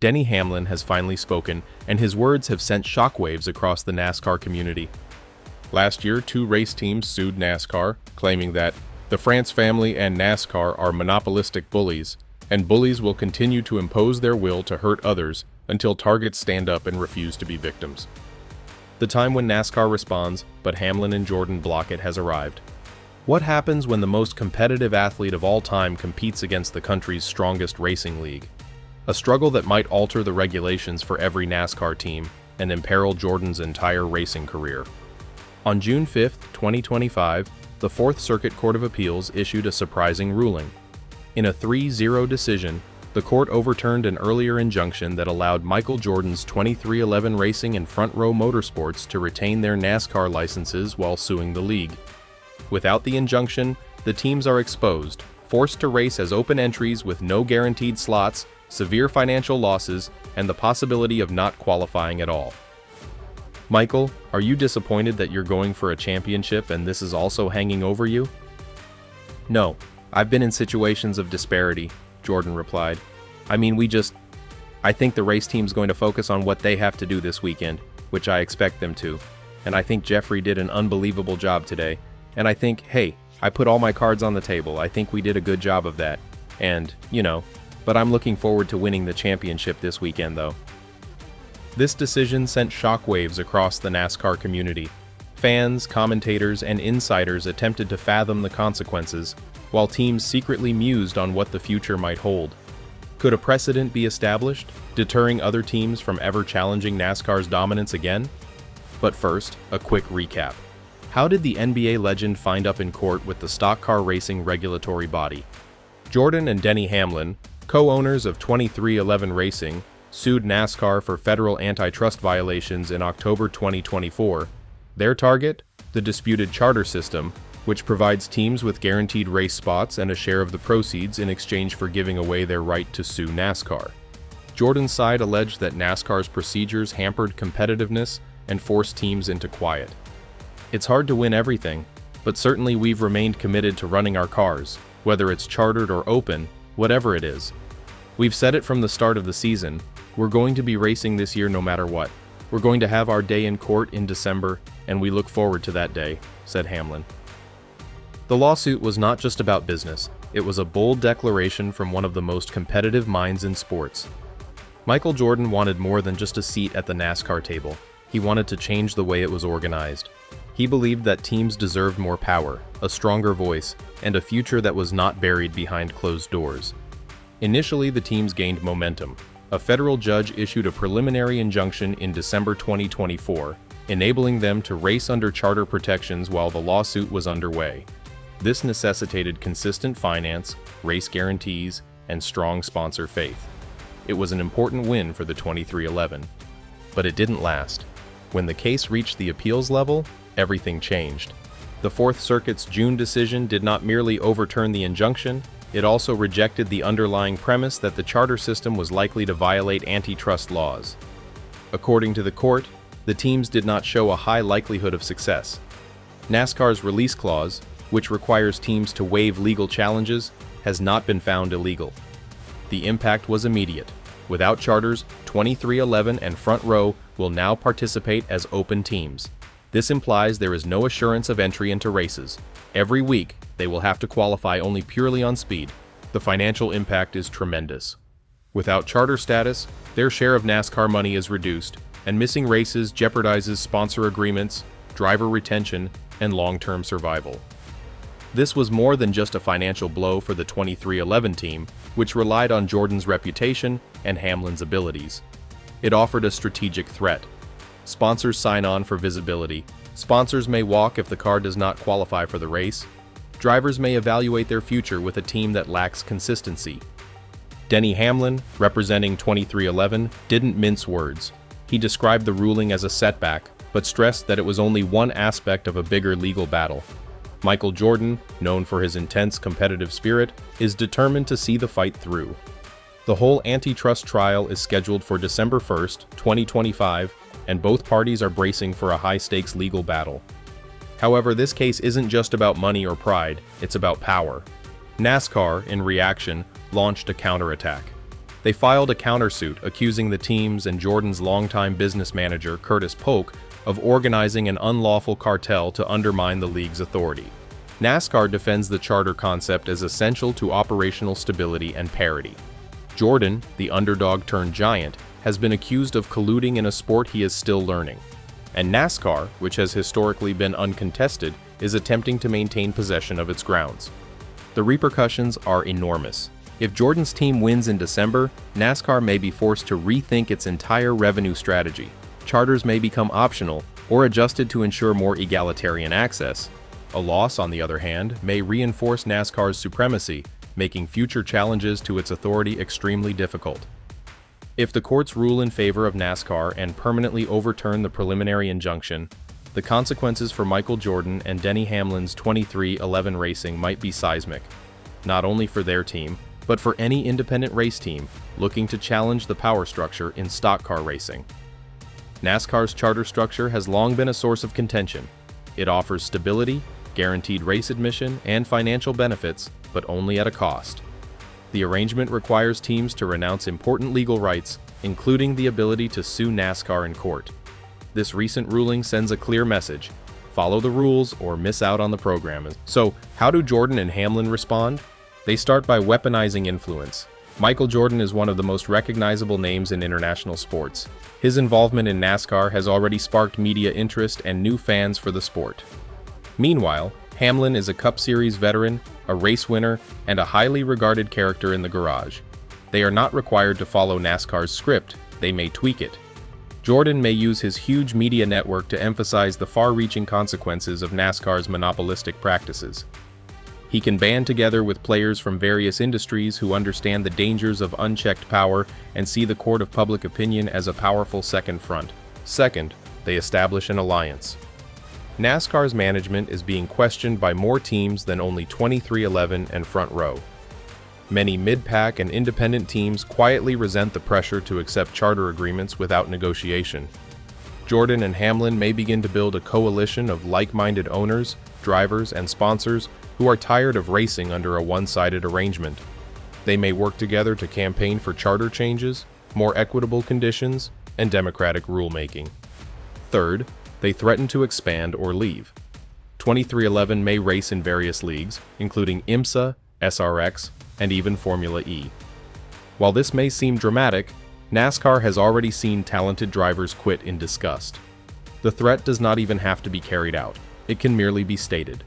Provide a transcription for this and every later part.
Denny Hamlin has finally spoken, and his words have sent shockwaves across the NASCAR community. Last year, two race teams sued NASCAR, claiming that the France family and NASCAR are monopolistic bullies, and bullies will continue to impose their will to hurt others until targets stand up and refuse to be victims. The time when NASCAR responds, but Hamlin and Jordan block it, has arrived. What happens when the most competitive athlete of all time competes against the country's strongest racing league? A struggle that might alter the regulations for every NASCAR team and imperil Jordan's entire racing career. On June 5, 2025, the Fourth Circuit Court of Appeals issued a surprising ruling. In a 3-0 decision, the court overturned an earlier injunction that allowed Michael Jordan's 2311 Racing and Front Row Motorsports to retain their NASCAR licenses while suing the league. Without the injunction, the teams are exposed, forced to race as open entries with no guaranteed slots, severe financial losses, and the possibility of not qualifying at all. Michael, are you disappointed that you're going for a championship and this is also hanging over you? No, I've been in situations of disparity, Jordan replied. I think the race team's going to focus on what they have to do this weekend, which I expect them to. And I think Jeffrey did an unbelievable job today. And I think, hey, I put all my cards on the table. I think we did a good job of that. And, but I'm looking forward to winning the championship this weekend, though. This decision sent shockwaves across the NASCAR community. Fans, commentators, and insiders attempted to fathom the consequences, while teams secretly mused on what the future might hold. Could a precedent be established, deterring other teams from ever challenging NASCAR's dominance again? But first, a quick recap. How did the NBA legend find up in court with the stock car racing regulatory body? Jordan and Denny Hamlin, co-owners of 2311 Racing, sued NASCAR for federal antitrust violations in October 2024. Their target? The disputed charter system, which provides teams with guaranteed race spots and a share of the proceeds in exchange for giving away their right to sue NASCAR. Jordan's side alleged that NASCAR's procedures hampered competitiveness and forced teams into quiet. It's hard to win everything, but certainly we've remained committed to running our cars, whether it's chartered or open, whatever it is. We've said it from the start of the season, we're going to be racing this year no matter what. We're going to have our day in court in December, and we look forward to that day, said Hamlin. The lawsuit was not just about business, it was a bold declaration from one of the most competitive minds in sports. Michael Jordan wanted more than just a seat at the NASCAR table. He wanted to change the way it was organized. He believed that teams deserved more power, a stronger voice, and a future that was not buried behind closed doors. Initially, the teams gained momentum. A federal judge issued a preliminary injunction in December 2024, enabling them to race under charter protections while the lawsuit was underway. This necessitated consistent finance, race guarantees, and strong sponsor faith. It was an important win for the 2311. But it didn't last. When the case reached the appeals level, everything changed. The Fourth Circuit's June decision did not merely overturn the injunction, it also rejected the underlying premise that the charter system was likely to violate antitrust laws. According to the court, the teams did not show a high likelihood of success. NASCAR's release clause, which requires teams to waive legal challenges, has not been found illegal. The impact was immediate. Without charters, 2311 and Front Row will now participate as open teams. This implies there is no assurance of entry into races. Every week, they will have to qualify only purely on speed. The financial impact is tremendous. Without charter status, their share of NASCAR money is reduced, and missing races jeopardizes sponsor agreements, driver retention, and long-term survival. This was more than just a financial blow for the 2311 team, which relied on Jordan's reputation and Hamlin's abilities. It offered a strategic threat. Sponsors sign on for visibility. Sponsors may walk if the car does not qualify for the race. Drivers may evaluate their future with a team that lacks consistency. Denny Hamlin, representing 2311, didn't mince words. He described the ruling as a setback, but stressed that it was only one aspect of a bigger legal battle. Michael Jordan, known for his intense competitive spirit, is determined to see the fight through. The whole antitrust trial is scheduled for December 1st, 2025, and both parties are bracing for a high-stakes legal battle. However, this case isn't just about money or pride, it's about power. NASCAR, in reaction, launched a counterattack. They filed a countersuit accusing the teams and Jordan's longtime business manager, Curtis Polk, of organizing an unlawful cartel to undermine the league's authority. NASCAR defends the charter concept as essential to operational stability and parity. Jordan, the underdog-turned-giant, has been accused of colluding in a sport he is still learning. And NASCAR, which has historically been uncontested, is attempting to maintain possession of its grounds. The repercussions are enormous. If Jordan's team wins in December, NASCAR may be forced to rethink its entire revenue strategy. Charters may become optional or adjusted to ensure more egalitarian access. A loss, on the other hand, may reinforce NASCAR's supremacy, making future challenges to its authority extremely difficult. If the courts rule in favor of NASCAR and permanently overturn the preliminary injunction, the consequences for Michael Jordan and Denny Hamlin's 2311 Racing might be seismic, not only for their team, but for any independent race team looking to challenge the power structure in stock car racing. NASCAR's charter structure has long been a source of contention. It offers stability, guaranteed race admission, and financial benefits, but only at a cost. The arrangement requires teams to renounce important legal rights, including the ability to sue NASCAR in court. This recent ruling sends a clear message: follow the rules or miss out on the program. So, how do Jordan and Hamlin respond? They start by weaponizing influence. Michael Jordan is one of the most recognizable names in international sports. His involvement in NASCAR has already sparked media interest and new fans for the sport. Meanwhile, Hamlin is a Cup Series veteran, a race winner, and a highly regarded character in the garage. They are not required to follow NASCAR's script, they may tweak it. Jordan may use his huge media network to emphasize the far-reaching consequences of NASCAR's monopolistic practices. He can band together with players from various industries who understand the dangers of unchecked power and see the court of public opinion as a powerful second front. Second, they establish an alliance. NASCAR's management is being questioned by more teams than only 2311 and Front Row. Many mid-pack and independent teams quietly resent the pressure to accept charter agreements without negotiation. Jordan and Hamlin may begin to build a coalition of like-minded owners, drivers, and sponsors who are tired of racing under a one-sided arrangement. They may work together to campaign for charter changes, more equitable conditions, and democratic rulemaking. Third, they threaten to expand or leave. 2311 may race in various leagues, including IMSA, SRX, and even Formula E. While this may seem dramatic, NASCAR has already seen talented drivers quit in disgust. The threat does not even have to be carried out. It can merely be stated.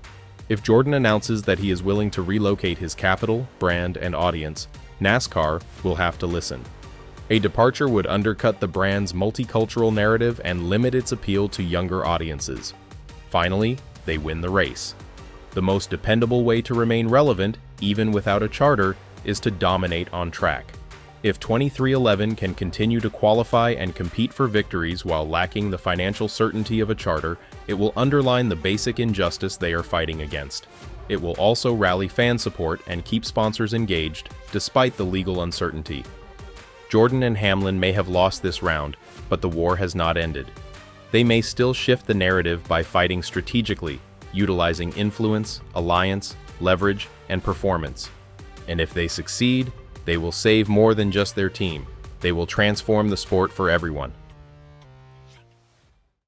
If Jordan announces that he is willing to relocate his capital, brand, and audience, NASCAR will have to listen. A departure would undercut the brand's multicultural narrative and limit its appeal to younger audiences. Finally, they win the race. The most dependable way to remain relevant, even without a charter, is to dominate on track. If 2311 can continue to qualify and compete for victories while lacking the financial certainty of a charter, it will underline the basic injustice they are fighting against. It will also rally fan support and keep sponsors engaged, despite the legal uncertainty. Jordan and Hamlin may have lost this round, but the war has not ended. They may still shift the narrative by fighting strategically, utilizing influence, alliance, leverage, and performance. And if they succeed, they will save more than just their team. They will transform the sport for everyone.